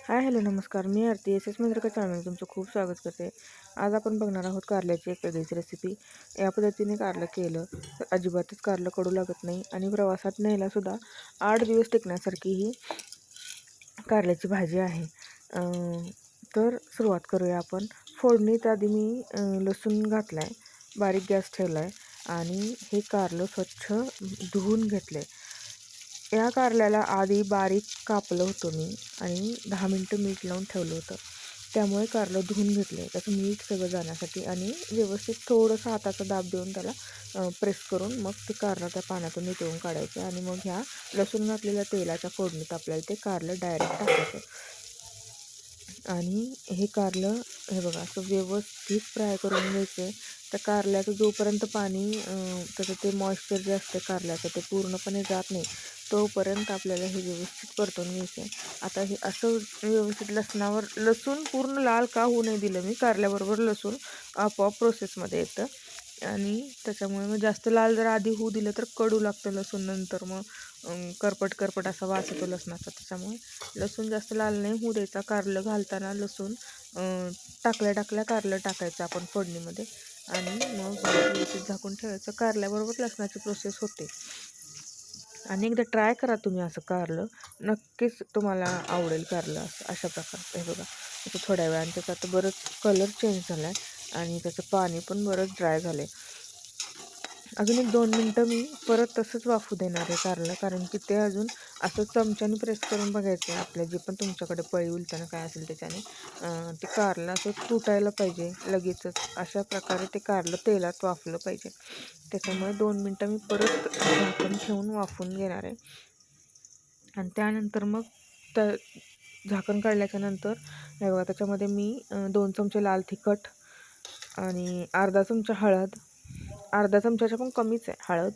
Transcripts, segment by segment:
Hi hello नमस्कार. मी आरती S मंदिरका channel तुमचं खूप स्वागत करते. आज आपण बघणार आहोत कारल्याची एक वेगळीच रेसिपी. या पद्धतीने कारलं केलं तर अजिबातच कारलं कडू लागत नाही आणि प्रवासात न्यायलासुद्धा 8 दिवस टिकण्यासारखी ही कारल्याची भाजी आहे. तर सुरुवात करूया आपण. फोडणीत आधी मी लसूण घातला आहे, बारीक गॅस ठेवला आहे आणि हे कारलं स्वच्छ धुवून घेतले. या कारल्याला आधी बारीक कापलं होतं मी आणि 10 मिनटं मीठ लावून ठेवलं होतं. त्यामुळे कारलं धुवून घेतले, त्याचं मीठ सगळं जाण्यासाठी आणि व्यवस्थित थोडंसं हाताचा दाब देऊन त्याला प्रेस करून मग ते कारलं त्या पाण्यातून निथळून काढायचे आणि मग ह्या लसूण घातलेल्या तेलाच्या फोडणीत आपल्याला ते कारलं डायरेक्ट टाकायचं. आणि हे कारलं हे बघा असं व्यवस्थित फ्राय करून घ्यायचं. त्या कारल्याचं जोपर्यंत पाणी त्याचं ते मॉइश्चर जे असतं कारल्याचं ते पूर्णपणे जात नाही तोपर्यंत आपल्याला हे व्यवस्थित परतून घ्यायचं आहे. आता हे असं व्यवस्थित लसूण पूर्ण लाल का होऊ नाही दिलं मी. कारल्याबरोबर लसूण आपोआप प्रोसेसमध्ये येतं आणि त्याच्यामुळे मग जास्त लाल जर आधी होऊ दिलं तर कडू लागतं लसूण. नंतर मग करपट असा वास येतो लसणाचा. त्याच्यामुळे लसूण जास्त लाल नाही होऊ द्यायचा. कारलं घालताना लसूण टाकल्या कारलं टाकायचं आपण फोडणीमध्ये आणि मग व्यवस्थित झाकून ठेवायचं. कारल्याबरोबर लसणाची प्रोसेस होते आणि एकदा ट्राय करा तुम्ही असं कारलं, नक्कीच तुम्हाला आवडेल कारलं असं अशा प्रकारचं. हे बघा असं थोड्या वेळाने त्याचा आता बरंच कलर चेंज झाला आहे आणि त्याचं पाणी पण बरंच ड्राय झालं आहे. अजून एक 2 मिनटं मी परत तसंच वाफू देणार आहे कारलं, कारण की ते अजून असं चमच्याने प्रेस करून बघायचं आहे आपल्या जे पण तुमच्याकडे पळी उलताना काय असेल त्याच्याने. ते कारलं असं तुटायला पाहिजे लगेचच. अशा प्रकारे ते कारलं तेलात वाफलं पाहिजे. त्याच्यामुळे 2 मिनटं मी परत झाकण ठेवून वाफून घेणार आहे आणि त्यानंतर मग त्या झाकण काढल्याच्यानंतर हे बघा त्याच्यामध्ये मी 2 चमचे लाल तिखट आणि अर्धा चमचा हळद, अर्धा चमच्याच्या पण कमीच आहे हळद,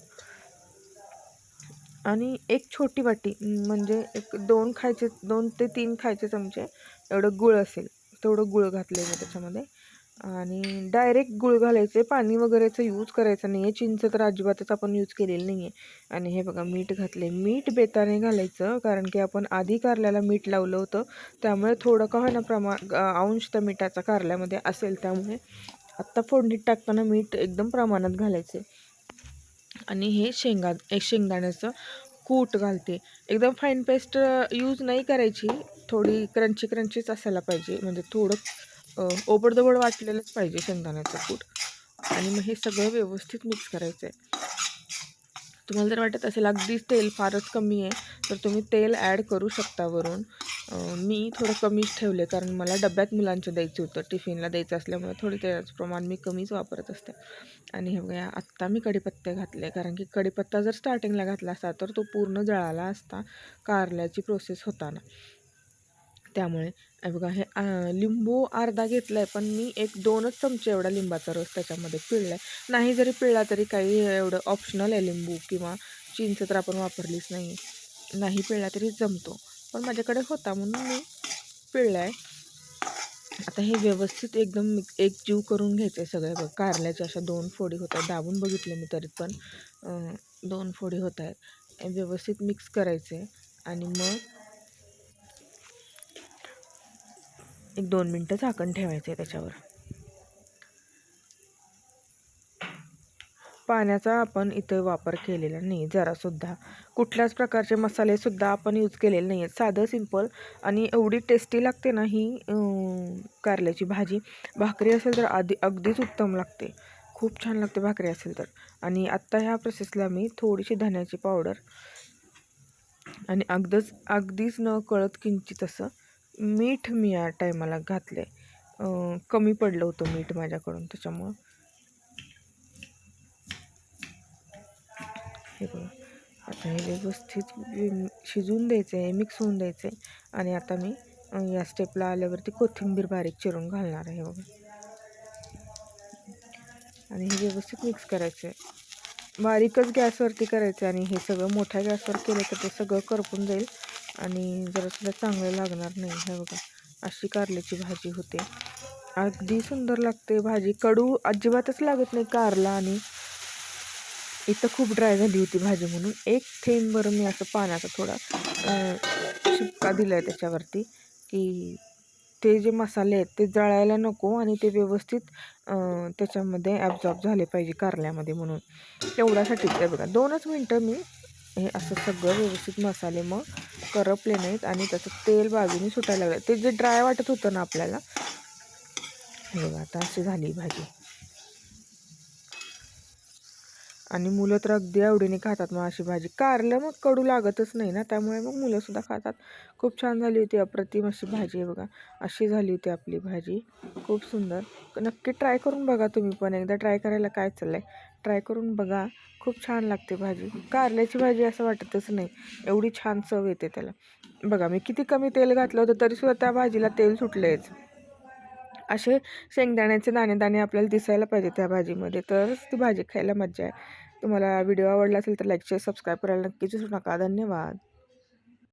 आणि एक छोटी वाटी म्हणजे एक 2 ते 3 खायचे चमचे एवढं गूळ असेल तेवढं गूळ घातलं आहे त्याच्यामध्ये. आणि डायरेक्ट गूळ घालायचे, पाणी वगैरेचं यूज करायचं नाही आहे. चिंच तर अजिबातच आपण यूज केलेलं नाही आहे. आणि हे बघा मीठ घातले. मीठ बेताने घालायचं, कारण की आपण आधी कारल्याला मीठ लावलं होतं त्यामुळे थोडं का होईना अंश त्या मिठाचा कारल्यामध्ये असेल. त्यामुळे आत्ता फोडणीत टाकताना मीठ एकदम प्रमाणात घालायचे. आणि हे शेंगदाण्याचं कूट घालते. एकदम फाईन पेस्ट यूज नाही करायची, थोडी क्रंचीच असायला पाहिजे, म्हणजे थोडं ओबडधोबड वाटलेलंच पाहिजे शेंगदाण्याचं कूट. आणि मग हे सगळं व्यवस्थित मिक्स करायचं आहे. तुम्हाला जर वाटत असेल अगदीच तेल फारच कमी आहे तर तुम्ही तेल ॲड करू शकता वरून. मी थोडं कमीच ठेवले, कारण मला डब्यात मुलांच्या द्यायचं होतं, टिफिनला द्यायचं असल्यामुळे थोडी तेलाचं प्रमाण मी कमीच वापरत असते. आणि हे बघा आत्ता मी कढीपत्ते घातले, कारण की कढीपत्ता जर स्टार्टिंगला घातला असता तर तो पूर्ण जळाला असता कारल्याची प्रोसेस होताना. त्यामुळे हे बघा हे लिंबू अर्धा घेतला आहे, पण मी 1-2च चमचे एवढा लिंबाचा रस त्याच्यामध्ये पिळला आहे. नाही जरी पिळला तरी काही एवढं ऑप्शनल आहे. लिंबू किंवा चिंच तर आपण वापरलीच नाही, नाही पिळला तरी जमतो, पण माझ्याकडे होता म्हणून मी पिळला आहे. आता हे व्यवस्थित एकदम एकजीव करून घ्यायचं आहे सगळे. बघ कारल्याच्या अशा 2 फोडी होत आहेत, दाबून बघितले मी तरी पण 2 फोडी होत आहेत. व्यवस्थित मिक्स करायचे आणि मग 1-2 मिनटं झाकण ठेवायचे त्याच्यावर. पाण्याचा आपण इथे वापर केलेला नाही जरासुद्धा. कुठल्याच प्रकारचे मसालेसुद्धा आपण यूज केलेले नाही आहेत. साधं सिंपल आणि एवढी टेस्टी लागते ना ही कारल्याची भाजी. भाकरी असेल तर अगदीच उत्तम लागते, खूप छान लागते भाकरी असेल तर. आणि आत्ता ह्या प्रोसेसला मी थोडीशी धण्याची पावडर आणि अगदीच न कळत किंचित असं मीठ मी या टायमाला घातले. कमी पडलं होतं मीठ माझ्याकडून, त्याच्यामुळं हे बघा. आता हे व्यवस्थित शिजवून द्यायचं आहे, मिक्स होऊन द्यायचं आहे. आणि आता मी या स्टेपला आल्यावरती कोथिंबीर बारीक चिरून घालणार आहे बघा. आणि हे व्यवस्थित मिक्स करायचं आहे. बारीकच गॅसवरती करायचं आहे आणि हे सगळं मोठ्या गॅसवर केलं तर ते सगळं करपून जाईल आणि जरासुद्धा चांगलं लागणार नाही. हे बघा अशी कारल्याची भाजी होते, अगदी सुंदर लागते भाजी. कडू अजिबातच लागत नाही कारला. आणि इथं खूप ड्राय झाली होती भाजी म्हणून 1 थेंब बरं मी असं पाण्याचा थोडा शिपका दिला आहे त्याच्यावरती. की ते जे मसाले आहेत ते जळायला नको आणि ते व्यवस्थित त्याच्यामध्ये ॲब्झॉर्ब झाले पाहिजे कारल्यामध्ये, म्हणून तेवढ्यासाठीच आहे बघा. 2च मिनटं मी हे असं सगळं व्यवस्थित मसाले मग करपले नाहीत आणि त्याचं तेल बाजूने सुटायला लागलं. ते जे ड्राय वाटत होतं ना आपल्याला, हे बघा आता अशी झाली भाजी. आणि मुलं तर अगदी आवडीने खातात मग अशी भाजी. कारलं मग कडू लागतच नाही ना, त्यामुळे मग मुलंसुद्धा खातात. खूप छान झाली होती, अप्रतिम अशी भाजी आहे बघा. अशी झाली होती आपली भाजी, खूप सुंदर. नक्की ट्राय करून बघा तुम्ही पण एकदा. ट्राय करायला काय चाललं आहे, ट्राय करून बघा. खूप छान लागते भाजी. कारल्याची भाजी असं वाटतच नाही, एवढी छान चव येते त्याला. बघा मी किती कमी तेल घातलं होतं तरीसुद्धा त्या भाजीला तेल सुटलेच. असे शेंगदाण्याचे दाणे दाणे आपल्याला दिसायला पाहिजे त्या भाजीमध्ये, तरच ती भाजी खायला मजा आहे. तुम्हाला व्हिडिओ आवडला असेल तर लाईक शेअर सबस्क्राईब करायला नक्कीच विसरू नका. धन्यवाद.